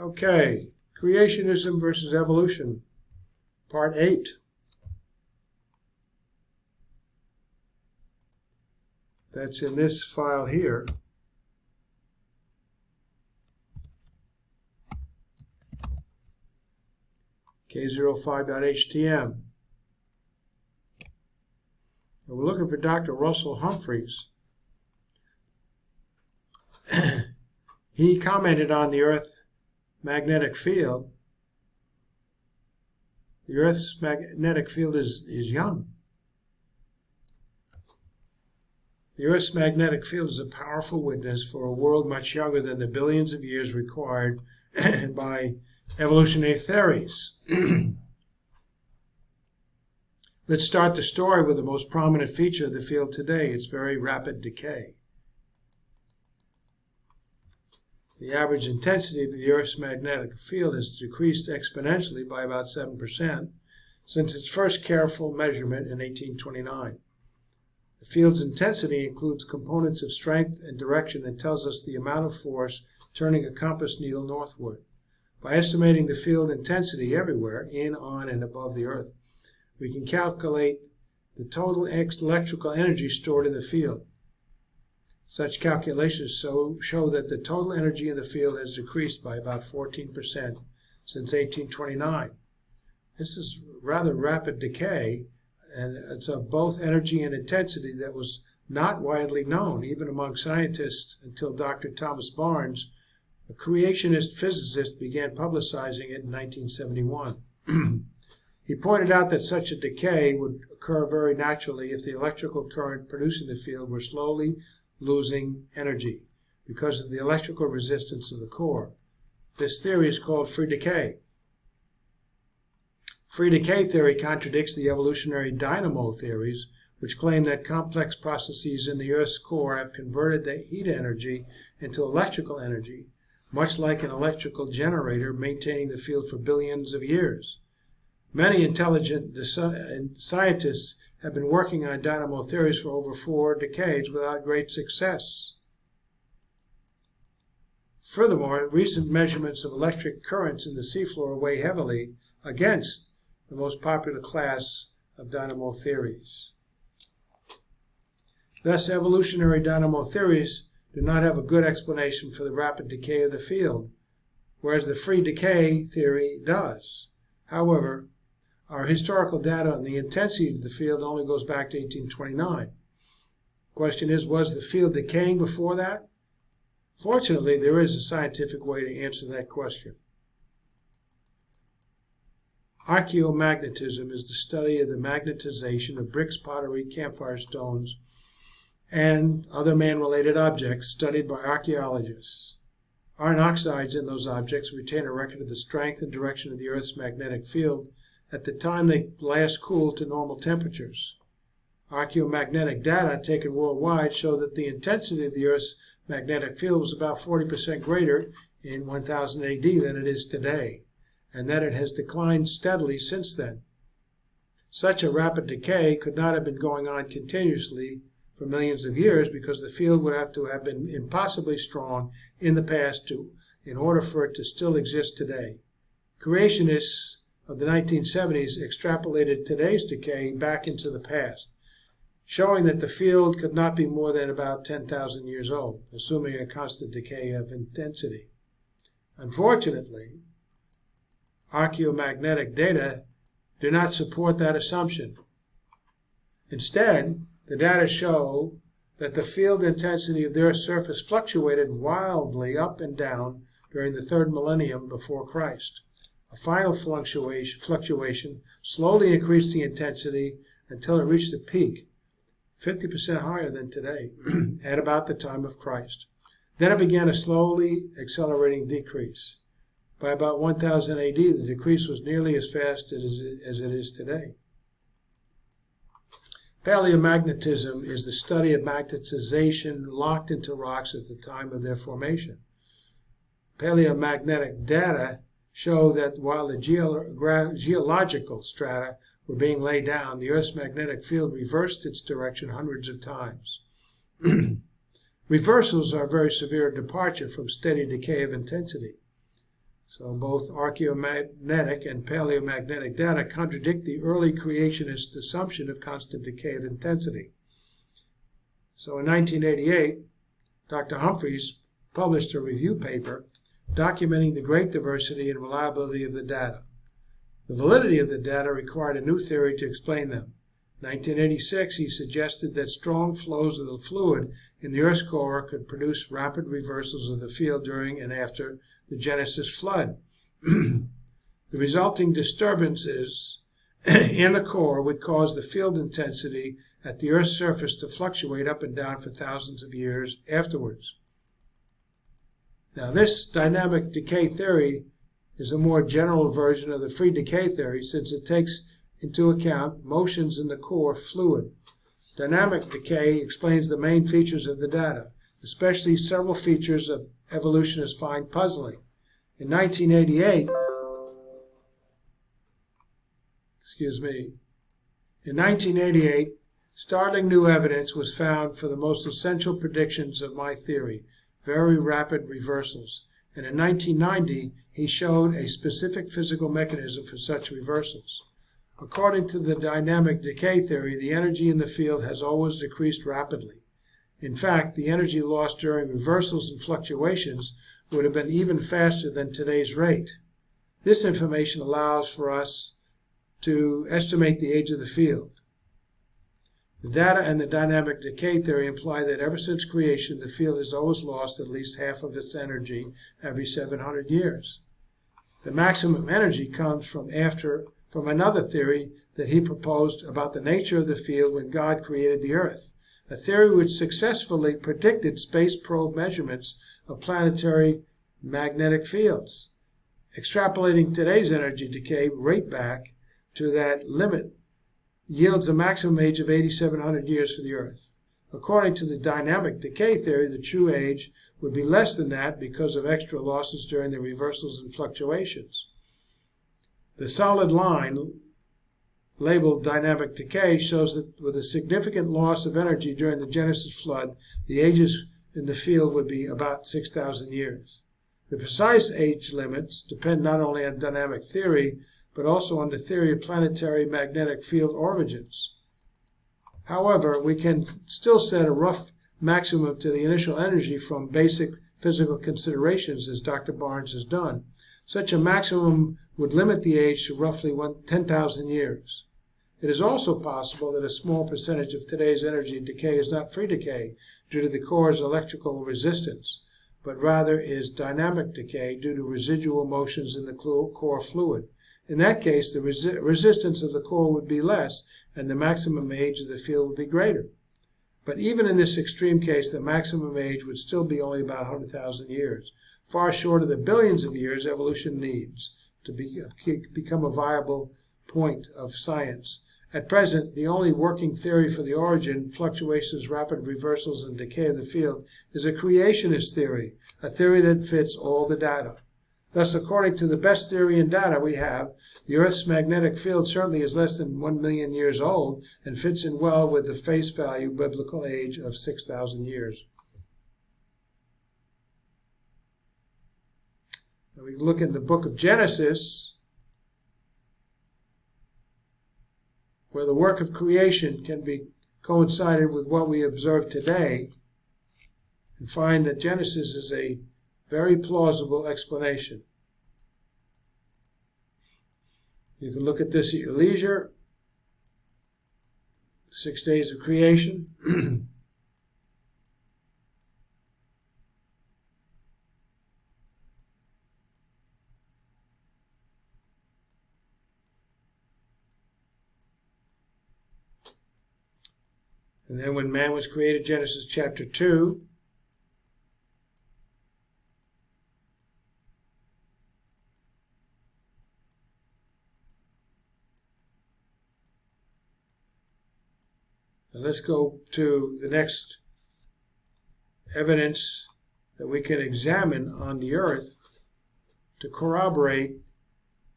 Okay, creationism versus evolution, part 8. That's in this file here. K05.htm. And we're looking for Dr. Russell Humphreys. He commented on the Earth's magnetic field. The Earth's magnetic field is young. The Earth's magnetic field is a powerful witness for a world much younger than the billions of years required by evolutionary theories. Let's start the story with the most prominent feature of the field today, its very rapid decay. The average intensity of the Earth's magnetic field has decreased exponentially by about 7% since its first careful measurement in 1829. The field's intensity includes components of strength and direction and tells us the amount of force turning a compass needle northward. By estimating the field intensity everywhere, in, on, and above the Earth, we can calculate the total electrical energy stored in the field. Such calculations show that the total energy in the field has decreased by about 14% since 1829. This is rather rapid decay, and it's of both energy and intensity that was not widely known, even among scientists, until Dr. Thomas Barnes, a creationist physicist, began publicizing it in 1971. He pointed out that such a decay would occur very naturally if the electrical current producing the field were slowly losing energy because of the electrical resistance of the core. This theory is called free decay. Free decay theory contradicts the evolutionary dynamo theories, which claim that complex processes in the Earth's core have converted the heat energy into electrical energy, much like an electrical generator maintaining the field for billions of years. Many intelligent scientists have been working on dynamo theories for over 4 decades without great success. Furthermore, recent measurements of electric currents in the seafloor weigh heavily against the most popular class of dynamo theories. Thus, evolutionary dynamo theories do not have a good explanation for the rapid decay of the field, whereas the free decay theory does. However, our historical data on the intensity of the field only goes back to 1829. The question is, was the field decaying before that? Fortunately, there is a scientific way to answer that question. Archaeomagnetism is the study of the magnetization of bricks, pottery, campfire stones, and other man-related objects studied by archaeologists. Iron oxides in those objects retain a record of the strength and direction of the Earth's magnetic field at the time they last cooled to normal temperatures. Archaeomagnetic data taken worldwide show that the intensity of the Earth's magnetic field was about 40% greater in 1000 AD than it is today, and that it has declined steadily since then. Such a rapid decay could not have been going on continuously for millions of years because the field would have to have been impossibly strong in the past in order for it to still exist today. Creationists of the 1970s extrapolated today's decay back into the past, showing that the field could not be more than about 10,000 years old, assuming a constant decay of intensity. Unfortunately, archaeomagnetic data do not support that assumption. Instead, the data show that the field intensity of the Earth's surface fluctuated wildly up and down during the 3rd millennium before Christ. A final fluctuation slowly increased the intensity until it reached a peak, 50% higher than today, at about the time of Christ. Then it began a slowly accelerating decrease. By about 1000 AD, the decrease was nearly as fast as it is today. Paleomagnetism is the study of magnetization locked into rocks at the time of their formation. Paleomagnetic data show that while the geological strata were being laid down, the Earth's magnetic field reversed its direction hundreds of times. Reversals are a very severe departure from steady decay of intensity. So both archaeomagnetic and paleomagnetic data contradict the early creationist assumption of constant decay of intensity. So in 1988, Dr. Humphreys published a review paper documenting the great diversity and reliability of the data. The validity of the data required a new theory to explain them. In 1986, he suggested that strong flows of the fluid in the Earth's core could produce rapid reversals of the field during and after the Genesis flood. The resulting disturbances in the core would cause the field intensity at the Earth's surface to fluctuate up and down for thousands of years afterwards. Now, this dynamic decay theory is a more general version of the free decay theory, since it takes into account motions in the core fluid. Dynamic decay explains the main features of the data, especially several features of evolutionists find puzzling. In 1988, startling new evidence was found for the most essential predictions of my theory, very rapid reversals. And in 1990, he showed a specific physical mechanism for such reversals. According to the dynamic decay theory, the energy in the field has always decreased rapidly. In fact, the energy lost during reversals and fluctuations would have been even faster than today's rate. This information allows for us to estimate the age of the field. The data and the dynamic decay theory imply that ever since creation, the field has always lost at least half of its energy every 700 years. The maximum energy comes from another theory that he proposed about the nature of the field when God created the Earth, a theory which successfully predicted space probe measurements of planetary magnetic fields. Extrapolating today's energy decay rate back to that limit yields a maximum age of 8,700 years for the Earth. According to the dynamic decay theory, the true age would be less than that because of extra losses during the reversals and fluctuations. The solid line, labeled dynamic decay, shows that with a significant loss of energy during the Genesis flood, the ages in the field would be about 6,000 years. The precise age limits depend not only on dynamic theory, but also on the theory of planetary magnetic field origins. However, we can still set a rough maximum to the initial energy from basic physical considerations, as Dr. Barnes has done. Such a maximum would limit the age to roughly 10,000 years. It is also possible that a small percentage of today's energy decay is not free decay due to the core's electrical resistance, but rather is dynamic decay due to residual motions in the core fluid. In that case, the resistance of the core would be less, and the maximum age of the field would be greater. But even in this extreme case, the maximum age would still be only about 100,000 years, far short of the billions of years evolution needs to become a viable point of science. At present, the only working theory for the origin, fluctuations, rapid reversals, and decay of the field is a creationist theory, a theory that fits all the data. Thus, according to the best theory and data we have, the Earth's magnetic field certainly is less than 1 million years old and fits in well with the face value biblical age of 6,000 years. Now we look in the book of Genesis, where the work of creation can be coincided with what we observe today, and find that Genesis is a very plausible explanation. You can look at this at your leisure. 6 days of creation. And then when man was created, Genesis chapter 2. And let's go to the next evidence that we can examine on the Earth to corroborate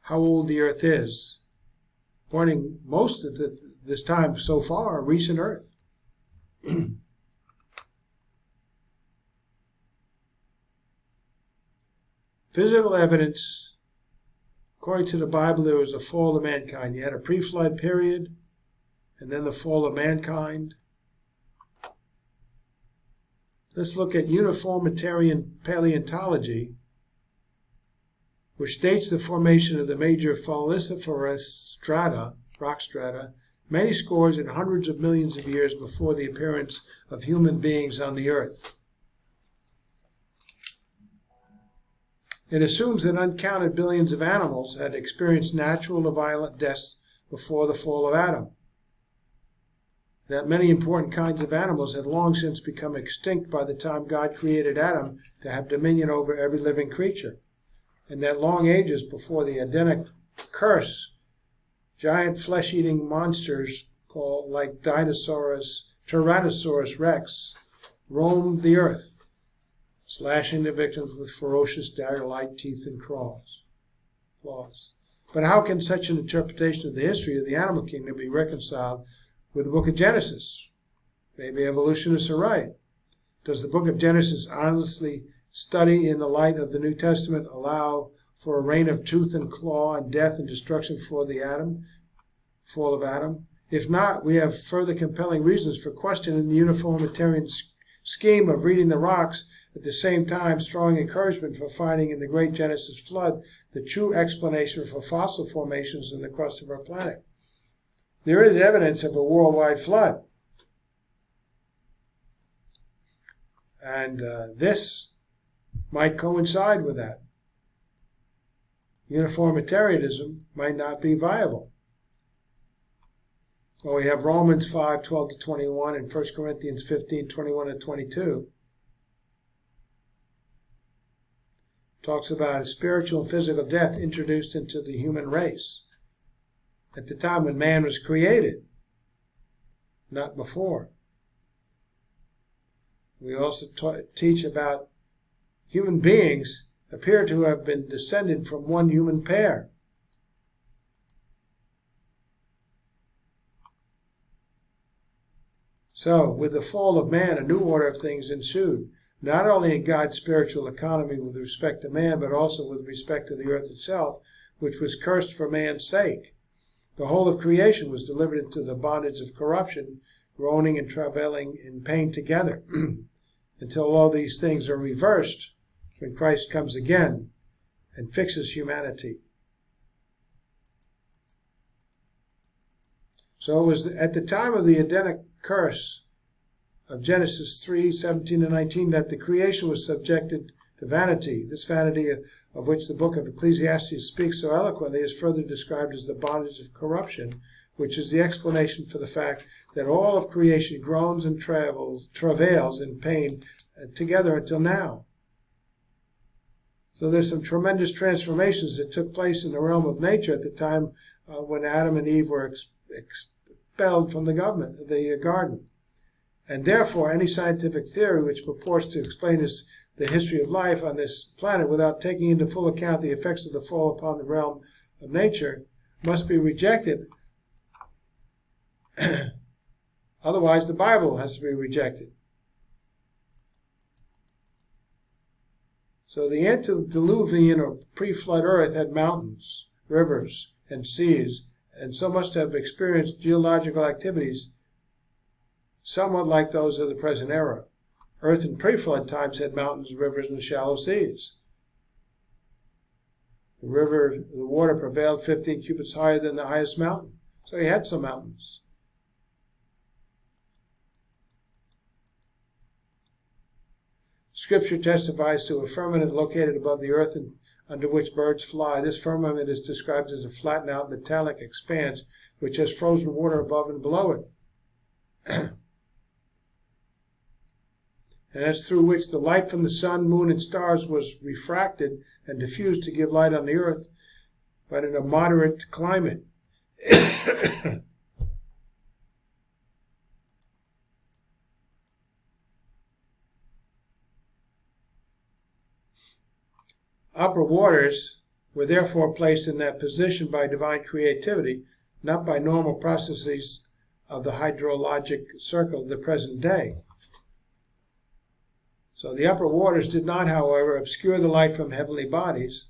how old the Earth is, pointing most of this time so far, recent Earth. Physical evidence, according to the Bible, there was a fall of mankind. You had a pre-flood period, and then the fall of mankind. Let's look at Uniformitarian paleontology, which dates the formation of the major fossiliferous strata, rock strata, many scores and hundreds of millions of years before the appearance of human beings on the earth. It assumes that uncounted billions of animals had experienced natural or violent deaths before the fall of Adam, that many important kinds of animals had long since become extinct by the time God created Adam to have dominion over every living creature, and that long ages before the Edenic curse, giant flesh-eating monsters called like Tyrannosaurus Rex roamed the earth, slashing their victims with ferocious dagger-like teeth and claws. But how can such an interpretation of the history of the animal kingdom be reconciled with the book of Genesis? Maybe evolutionists are right. Does the book of Genesis honestly study in the light of the New Testament allow for a reign of tooth and claw and death and destruction before the fall of Adam? If not, we have further compelling reasons for questioning the Uniformitarian scheme of reading the rocks, at the same time strong encouragement for finding in the great Genesis flood the true explanation for fossil formations in the crust of our planet. There is evidence of a worldwide flood. And this might coincide with that. Uniformitarianism might not be viable. Well, we have Romans 5:12-21 and 1 Corinthians 15:21-22. Talks about a spiritual and physical death introduced into the human race at the time when man was created, not before. We also teach about human beings appear to have been descended from one human pair. So, with the fall of man, a new order of things ensued, not only in God's spiritual economy with respect to man, but also with respect to the earth itself, which was cursed for man's sake. The whole of creation was delivered into the bondage of corruption, groaning and travailing in pain together, until all these things are reversed when Christ comes again and fixes humanity. So it was at the time of the Edenic curse of Genesis 3:17-19 that the creation was subjected to vanity. This vanity of which the book of Ecclesiastes speaks so eloquently is further described as the bondage of corruption, which is the explanation for the fact that all of creation groans and travails in pain together until now. So there's some tremendous transformations that took place in the realm of nature at the time when Adam and Eve were expelled from the garden. And therefore, any scientific theory which purports to explain the history of life on this planet without taking into full account the effects of the fall upon the realm of nature must be rejected. Otherwise, the Bible has to be rejected. So the antediluvian or pre-flood earth had mountains, rivers, and seas, and so must have experienced geological activities somewhat like those of the present era. Earth in pre-flood times had mountains, rivers, and shallow seas. The water prevailed 15 cubits higher than the highest mountain. So you had some mountains. Scripture testifies to a firmament located above the earth and under which birds fly. This firmament is described as a flattened out metallic expanse which has frozen water above and below it. And as through which the light from the sun, moon, and stars was refracted and diffused to give light on the earth, but in a moderate climate. Upper waters were therefore placed in that position by divine creativity, not by normal processes of the hydrologic circle of the present day. So the upper waters did not, however, obscure the light from heavenly bodies.